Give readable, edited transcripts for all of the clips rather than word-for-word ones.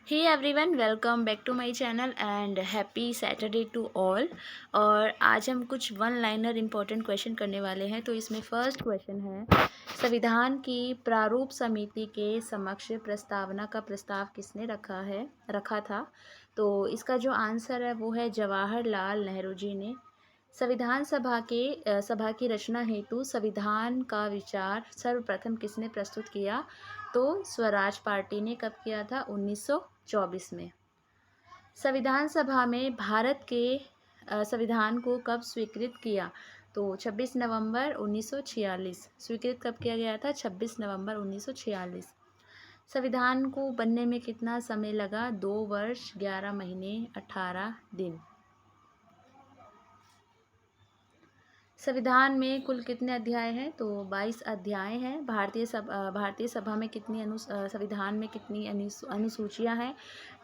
Hey everyone, welcome back to my channel and happy Saturday to all. और आज हम कुछ वन लाइनर इम्पोर्टेंट क्वेश्चन करने वाले हैं। तो इसमें फर्स्ट क्वेश्चन है, संविधान की प्रारूप समिति के समक्ष प्रस्तावना का प्रस्ताव किसने रखा था। तो इसका जो आंसर है वो है जवाहरलाल नेहरू जी ने। संविधान सभा की रचना हेतु संविधान का विचार सर्वप्रथम किसने प्रस्तुत किया। तो स्वराज पार्टी ने कब किया था, 1924 में। संविधान सभा में भारत के संविधान को कब स्वीकृत किया। तो 26 नवंबर 1946। स्वीकृत कब किया गया था, 26 नवंबर 1946। संविधान को बनने में कितना समय लगा, 2 वर्ष 11 महीने 18 दिन। संविधान में कुल कितने अध्याय हैं, तो 22 अध्याय हैं। भारतीय सभा में संविधान में कितनी अनुसूचियां हैं,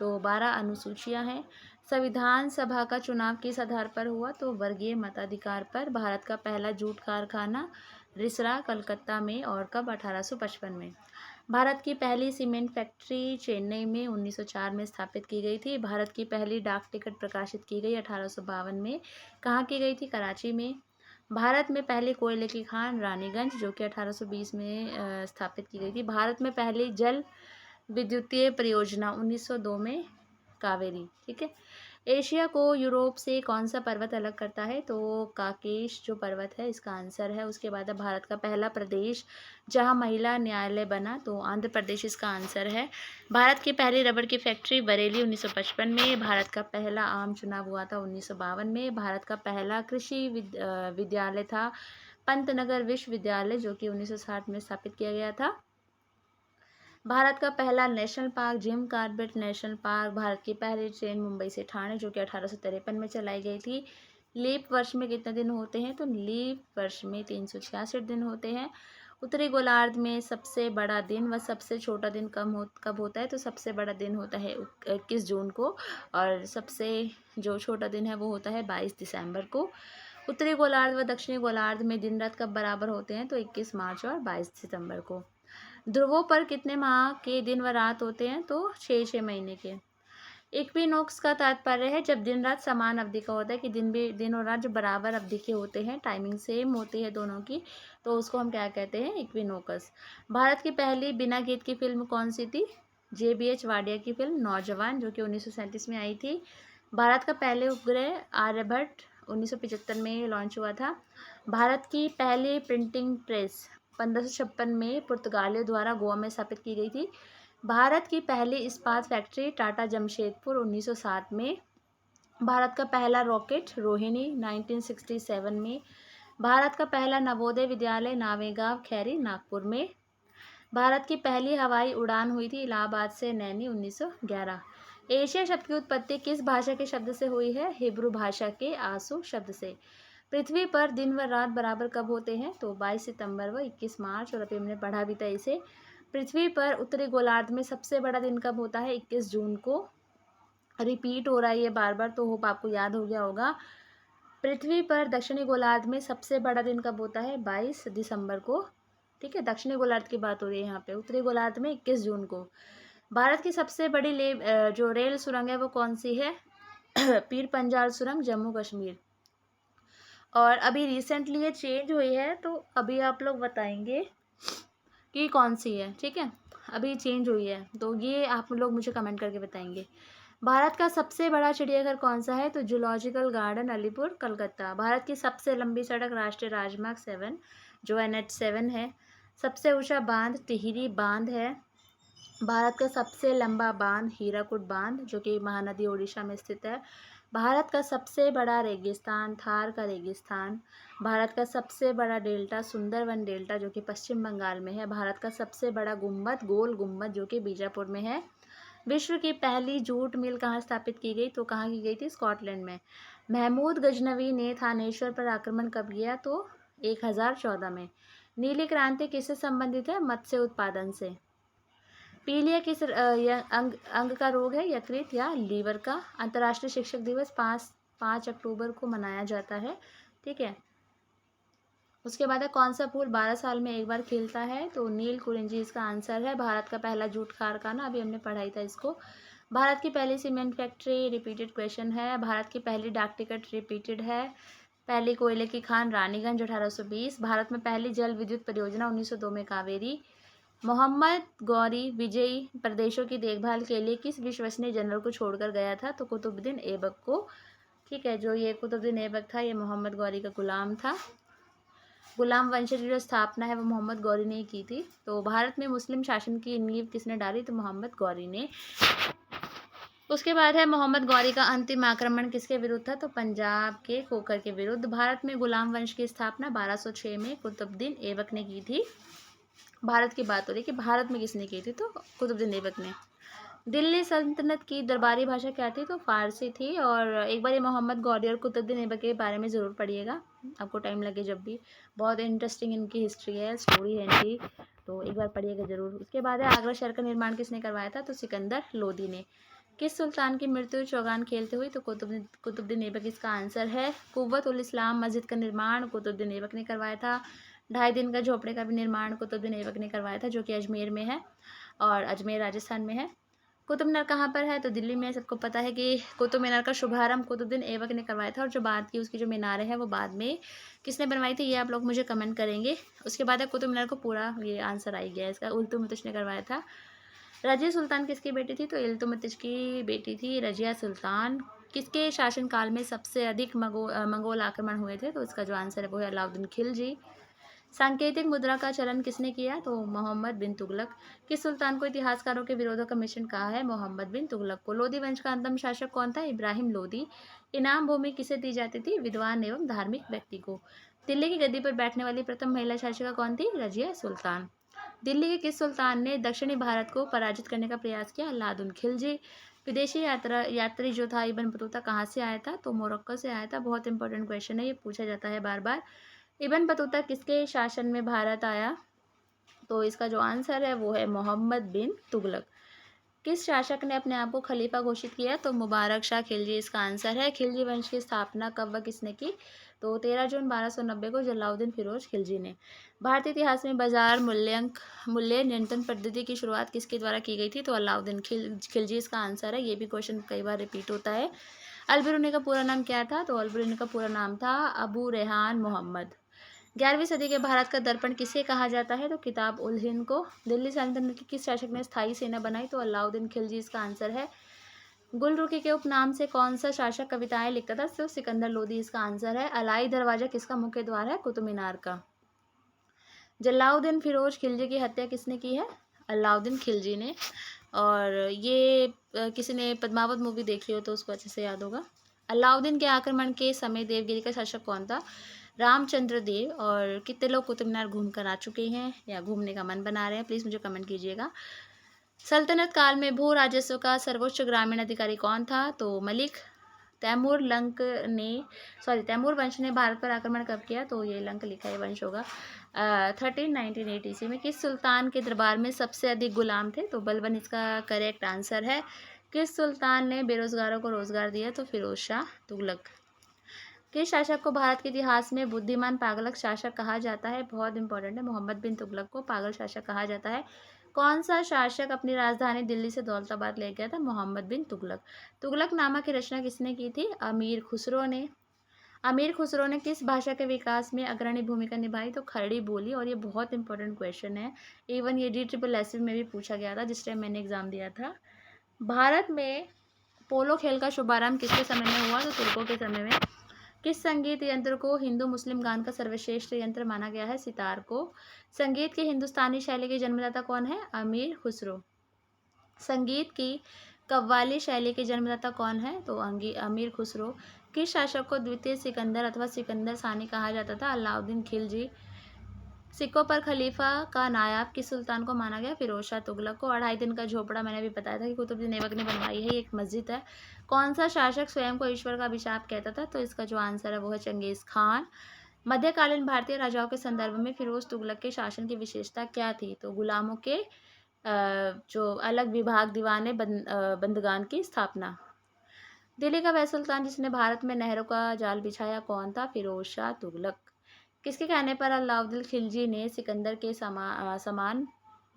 तो 12 अनुसूचियां हैं। संविधान सभा का चुनाव किस आधार पर हुआ, तो वर्गीय मताधिकार पर। भारत का पहला जूट कारखाना रिसरा कलकत्ता में, और कब, 1855 में। भारत की पहली सीमेंट फैक्ट्री चेन्नई में 1904 में स्थापित की गई थी। भारत की पहली डाक टिकट प्रकाशित की गई 1852 में। कहाँ की गई थी, कराची में। भारत में पहले कोयले की खान रानीगंज, जो कि 1820 में स्थापित की गई थी। भारत में पहली जल विद्युतीय परियोजना 1902 में, कावेरी। ठीक है। एशिया को यूरोप से कौन सा पर्वत अलग करता है, तो काकेश जो पर्वत है, इसका आंसर है। उसके बाद है भारत का पहला प्रदेश जहां महिला न्यायालय बना, तो आंध्र प्रदेश इसका आंसर है। भारत की पहली रबड़ की फैक्ट्री बरेली 1955 में। भारत का पहला आम चुनाव हुआ था 1952 में। भारत का पहला कृषि विद्यालय था पंतनगर विश्वविद्यालय, जो कि 1960 में स्थापित किया गया था। भारत का पहला national park Jim Corbett national park. Bharat की पहली ट्रेन मुंबई से ठाणे, जो कि 1853 में चलाई गई थी। लीप वर्ष में कितने दिन होते हैं, तो लीप वर्ष में 366 दिन होते हैं। उत्तरी गोलार्ध में सबसे बड़ा दिन व सबसे छोटा दिन कब होता है, तो सबसे बड़ा दिन होता है 21 जून को, और सबसे जो छोटा दिन है वो होता है 22 दिसंबर को। उत्तरी गोलार्ध व दक्षिणी गोलार्ध में दिन रात कब बराबर होते हैं, तो 21 मार्च और 22 सितंबर को। ध्रुवों पर कितने माह के दिन व रात होते हैं, तो 6 महीने के। इक्विनोक्स का तात्पर्य है जब दिन रात समान अवधि का होता है, कि दिन और रात जो बराबर अवधि के होते हैं, टाइमिंग सेम होती है दोनों की, तो उसको हम क्या कहते हैं, इक्विनोकस। भारत की पहली बिना गीत की फिल्म कौन सी थी, JBH वाडिया की फिल्म नौजवान, जो कि 1937 में आई थी। भारत का पहले उपग्रह आर्यभट्ट 1975 में लॉन्च हुआ था। भारत की पहली प्रिंटिंग प्रेस 1556 में पुर्तगालियों द्वारा गोवा में स्थापित की गई थी। भारत की पहली इस्पात फैक्ट्री टाटा जमशेदपुर 1907 में। भारत का पहला रॉकेट रोहिणी 1967 में। भारत का पहला नवोदय विद्यालय नावेगांव खैरी नागपुर में। भारत की पहली हवाई उड़ान हुई थी इलाहाबाद से नैनी 1911। एशिया शब्द की उत्पत्ति किस भाषा के शब्द से हुई है, हिब्रू भाषा के आंसू शब्द से। पृथ्वी पर दिन व रात बराबर कब होते हैं, तो 22 सितंबर व 21 मार्च, और अभी हमने पढ़ा भी था इसे। पृथ्वी पर उत्तरी गोलार्ध में सबसे बड़ा दिन कब होता है, 21 जून को। रिपीट हो रहा है ये बार बार, तो होप आपको याद हो गया होगा। पृथ्वी पर दक्षिणी गोलार्ध में सबसे बड़ा दिन कब होता है, 22 दिसंबर को। ठीक है, दक्षिणी गोलार्ध की बात हो रही है यहाँ पे। उत्तरी गोलार्ध में 21 जून को। भारत की सबसे बड़ी जो रेल सुरंग है वो कौन सी है, पीर पंजाल सुरंग, जम्मू कश्मीर। और अभी रिसेंटली ये चेंज हुई है, तो अभी आप लोग बताएंगे कि कौन सी है। ठीक है, अभी चेंज हुई है, तो ये आप लोग मुझे कमेंट करके बताएंगे। भारत का सबसे बड़ा चिड़ियाघर कौन सा है, तो जूलॉजिकल गार्डन अलीपुर कलकत्ता। भारत की सबसे लंबी सड़क राष्ट्रीय राजमार्ग 7, जो NH7 है। सबसे ऊंचा बांध टिहरी बांध है। भारत का सबसे लंबा बांध हीराकुड बांध, जो कि महानदी ओडिशा में स्थित है। भारत का सबसे बड़ा रेगिस्तान थार का रेगिस्तान। भारत का सबसे बड़ा डेल्टा सुंदरवन डेल्टा, जो कि पश्चिम बंगाल में है। भारत का सबसे बड़ा गुंबद गोल गुंबद, जो कि बीजापुर में है। विश्व की पहली जूट मिल कहाँ स्थापित की गई, तो कहाँ की गई थी, स्कॉटलैंड में। महमूद गजनवी ने थानेश्वर पर आक्रमण कब किया, तो 1014 में। नीली क्रांति किससे संबंधित है, मत्स्य उत्पादन से। पीलिया किस अंग का रोग है, यकृत या लीवर का। अंतर्राष्ट्रीय शिक्षक दिवस 5 अक्टूबर को मनाया जाता है। ठीक है। उसके बाद है कौन सा फूल 12 साल में एक बार खिलता है, तो नील कुरिंजी इसका आंसर है। भारत का पहला जूट कारखाना, अभी हमने पढ़ाई था इसको। भारत की पहली सीमेंट फैक्ट्री, रिपीटेड क्वेश्चन है। भारत की पहली डाक टिकट रिपीटेड है। पहली कोयले की खान रानीगंज 1820। भारत में पहली जल विद्युत परियोजना 1902 में कावेरी। मोहम्मद गौरी विजयी प्रदेशों की देखभाल के लिए किस विश्वसनीय जनरल को छोड़कर गया था, तो कुतुबुद्दीन ऐबक को। ठीक है, जो ये कुतुबुद्दीन ऐबक था ये मोहम्मद गौरी का गुलाम था। गुलाम वंश की जो स्थापना है वो मोहम्मद गौरी ने की थी। तो भारत में मुस्लिम शासन की नींव किसने डाली, तो मोहम्मद गौरी ने। उसके बाद है मोहम्मद गौरी का अंतिम आक्रमण किसके विरुद्ध था, तो पंजाब के खोखर के विरुद्ध। भारत में गुलाम वंश की स्थापना 1206 में कुतुबुद्दीन ऐबक ने की थी। भारत की बात हो रही है कि भारत में किसने की थी, तो कुतुबुद्दीन ऐबक ने। दिल्ली सल्तनत की दरबारी भाषा क्या थी, तो फारसी थी। और एक बार ये मोहम्मद गौरी और कुतुबुद्दीन ऐबक के बारे में ज़रूर पढ़िएगा, आपको टाइम लगे जब भी। बहुत इंटरेस्टिंग इनकी हिस्ट्री है, स्टोरी है इनकी, तो एक बार पढ़िएगा ज़रूर। उसके बाद है आगरा शहर का निर्माण किसने करवाया था, तो सिकंदर लोदी ने। किस सुल्तान की मृत्यु चौगान खेलते हुई, तो कुतुबुद्दीन ऐबक इसका आंसर है। कुव्वत उल इस्लाम मस्जिद का निर्माण कुतुबुद्दीन ऐबक ने करवाया था। 2.5 दिन का झोपड़े का भी निर्माण कुतुबुद्दीन ऐबक ने करवाया था, जो कि अजमेर में है, और अजमेर राजस्थान में है। कुतुब मीनार कहाँ पर है, तो दिल्ली में। सबको पता है कि कुतुब मीनार का शुभारंभ कुतुबुद्दीन ऐबक ने करवाया था, और जो बाद की उसकी जो मीनारें हैं वो बाद में किसने बनवाई थी, ये आप लोग मुझे कमेंट करेंगे। उसके बाद है कुतुब मीनार को पूरा ये आंसर आ गया इसका, इल्तुतमिश ने करवाया था। रजिया सुल्तान किसकी बेटी थी, तो इल्तुतमिश की बेटी थी रजिया सुल्तान। किसके शासनकाल में सबसे अधिक मंगोल आक्रमण हुए थे, तो इसका जो आंसर है वो है अलाउद्दीन खिलजी। सांकेतिक मुद्रा का चलन किसने किया, तो मोहम्मद बिन तुगलक। किस सुल्तान को इतिहासकारों के विरोधों का मिशन कहा है, मोहम्मद बिन तुगलक को। लोधी वंश का अंतिम शासक कौन था, इब्राहिम लोधी। इनाम भूमि किसे दी जाती थी, विद्वान एवं धार्मिक व्यक्ति को। दिल्ली की गद्दी पर बैठने वाली प्रथम महिला शासिका कौन थी, रजिया सुल्तान। दिल्ली के किस सुल्तान ने दक्षिणी भारत को पराजित करने का प्रयास किया, अलाउद्दीन खिलजी। विदेशी यात्री जो था इब्न बतूता कहाँ से आया था, तो मोरक्को से आया था। बहुत इंपॉर्टेंट क्वेश्चन है, ये पूछा जाता है बार बार। इब्न बतूता किसके शासन में भारत आया, तो इसका जो आंसर है वो है मोहम्मद बिन तुगलक। किस शासक ने अपने आप को खलीफा घोषित किया, तो मुबारक शाह खिलजी इसका आंसर है। खिलजी वंश की स्थापना कब व किसने की, तो 13 जून 1290 को जलाउद्दीन फिरोज खिलजी ने। भारतीय इतिहास में बाजार मूल्य नियंत्रण पद्धति की शुरुआत किसके द्वारा की गई थी, तो अलाउद्दीन खिलजी इसका आंसर है। ये भी क्वेश्चन कई बार रिपीट होता है। अल-बिरूनी का पूरा नाम क्या था, तो अल-बिरूनी का पूरा नाम था अबू रेहान मोहम्मद। 11वीं सदी के भारत का दर्पण किसे कहा जाता है, तो किताब उल हिंद को। दिल्ली सल्तनत की किस शासक ने स्थायी सेना बनाई, तो अलाउद्दीन खिलजी इसका आंसर है। गुलरुखी के उपनाम से कौन सा शासक कविताएं लिखता था, तो सिकंदर लोदी इसका आंसर है। अलाई दरवाजा किसका मुख्य द्वार है, कुतुब मीनार का। जलाउद्दीन फिरोज खिलजी की हत्या किसने की है, अलाउद्दीन खिलजी ने। और ये किसी ने पद्मावत मूवी देख ली हो तो उसको अच्छे से याद होगा। अलाउद्दीन के आक्रमण के समय देवगिरी का शासक कौन था, रामचंद्र देव। और कितने लोग कुतुब मीनार घूम कर आ चुके हैं या घूमने का मन बना रहे हैं, प्लीज़ मुझे कमेंट कीजिएगा। सल्तनत काल में भू राजस्व का सर्वोच्च ग्रामीण अधिकारी कौन था, तो मलिक। तैमूर वंश ने भारत पर आक्रमण कब किया, तो ये लंक लिखा है वंश होगा। 1398 ईस्वी में। किस सुल्तान के दरबार में सबसे अधिक गुलाम थे, तो बलबन इसका करेक्ट आंसर है। किस सुल्तान ने बेरोजगारों को रोजगार दिया, तो फिरोज शाह तुगलक। किस शासक को भारत के इतिहास में बुद्धिमान पागलक शासक कहा जाता है, बहुत इंपॉर्टेंट है। मोहम्मद बिन तुगलक को पागल शासक कहा जाता है। कौन सा शासक अपनी राजधानी दिल्ली से दौलताबाद ले गया था, मोहम्मद बिन तुगलक। तुगलकनामा की रचना किसने की थी, अमीर खुसरो ने। अमीर खुसरो ने किस भाषा के विकास में अग्रणी भूमिका निभाई, तो खरड़ी बोली। और ये बहुत इंपॉर्टेंट क्वेश्चन है, इवन ये DSSS में भी पूछा गया था जिस टाइम मैंने एग्जाम दिया था। भारत में पोलो खेल का शुभारंभ किसके समय में हुआ, तो तुर्कों के समय में। किस संगीत यंत्र को हिंदू मुस्लिम गान का सर्वश्रेष्ठ यंत्र माना गया है, सितार को। संगीत की हिंदुस्तानी शैली के जन्मदाता कौन है, अमीर खुसरो। संगीत की कव्वाली शैली के जन्मदाता कौन है, तो अमीर खुसरो। किस शासक को द्वितीय सिकंदर अथवा सिकंदर सानी कहा जाता था, अलाउद्दीन खिलजी। सिक्कों पर खलीफा का नायाब किस सुल्तान को माना गया, फिरोज शाह तुगलक को। 2.5 दिन का झोपड़ा मैंने भी बताया था कि कुतुबुद्दीन ऐबक ने बनवाई है, एक मस्जिद है। कौन सा शासक स्वयं को ईश्वर का अभिशाप कहता था, तो इसका जो आंसर है वो है चंगेज खान। मध्यकालीन भारतीय राजाओं के संदर्भ में फिरोज तुगलक के शासन की विशेषता क्या थी, तो गुलामों के जो अलग विभाग दीवाने बंदगान की स्थापना। दिल्ली का वह सुल्तान जिसने भारत में नहरों का जाल बिछाया कौन था, फिरोज शाह तुगलक। किसके कहने पर अलाउद्दीन खिलजी ने सिकंदर के समान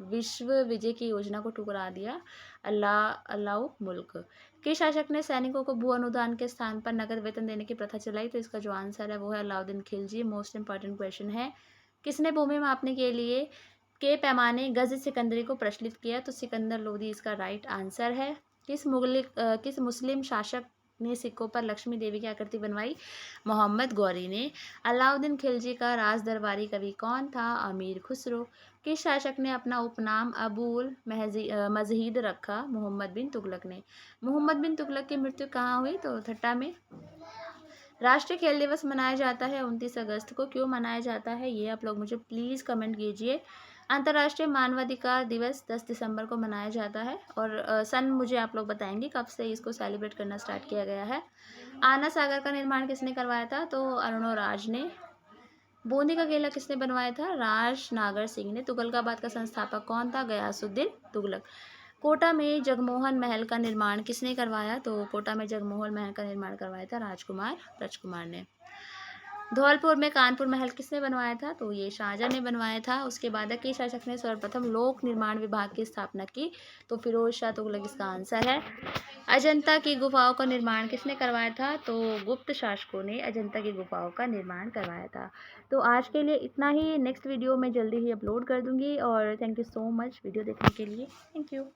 विश्व विजय की योजना को ठुकरा दिया? अलाउ मुल्क। किस शासक ने सैनिकों को भू अनुदान के स्थान पर नकद वेतन देने की प्रथा चलाई? तो इसका जो आंसर है वो है Alauddin Khilji. Most important question है। किसने भूमि मापने के लिए के पैमाने गज सिकंदरी को प्रचलित किया? तो सिकंदर लोदी इसका राइट आंसर है। किस मुस्लिम शासक ने सिक्कों पर लक्ष्मी देवी की आकृति बनवाई? मोहम्मद गौरी ने। अलाउद्दीन खिलजी का राज दरबारी कवि कौन था? अमीर खुसरो। किस शासक ने अपना उपनाम अबुल मजहीद रखा? मोहम्मद बिन तुगलक ने। मोहम्मद बिन तुगलक की मृत्यु कहाँ हुई? तो ठट्टा में। राष्ट्रीय खेल दिवस मनाया जाता है 29 अगस्त को, क्यों मनाया जाता है ये आप लोग मुझे प्लीज़ कमेंट कीजिए। अंतर्राष्ट्रीय मानवाधिकार दिवस 10 दिसंबर को मनाया जाता है और सन मुझे आप लोग बताएंगे कब से इसको सेलिब्रेट करना स्टार्ट किया गया है। आना सागर का निर्माण किसने करवाया था? तो अरुणोराज ने। बूंदी का किला किसने बनवाया था? राज नागर सिंह ने। तुगलकाबाद का संस्थापक कौन था? गयासुद्दीन तुगलक। कोटा में जगमोहन महल का निर्माण किसने करवाया? तो कोटा में जगमोहन महल का निर्माण करवाया था राजकुमार ब्रजकुमार ने। धौलपुर में कानपुर महल किसने बनवाया था? तो ये शाहजहां ने बनवाया था। उसके बाद किस शासक ने सर्वप्रथम लोक निर्माण विभाग की स्थापना की? तो फिरोज शाह तुगलक इसका आंसर है। अजंता की गुफाओं का निर्माण किसने करवाया था? तो गुप्त शासकों ने अजंता की गुफाओं का निर्माण करवाया था। तो आज के लिए इतना ही। नेक्स्ट वीडियो मैं जल्दी ही अपलोड कर दूंगी और thank you so much video देखने के लिए। Thank you.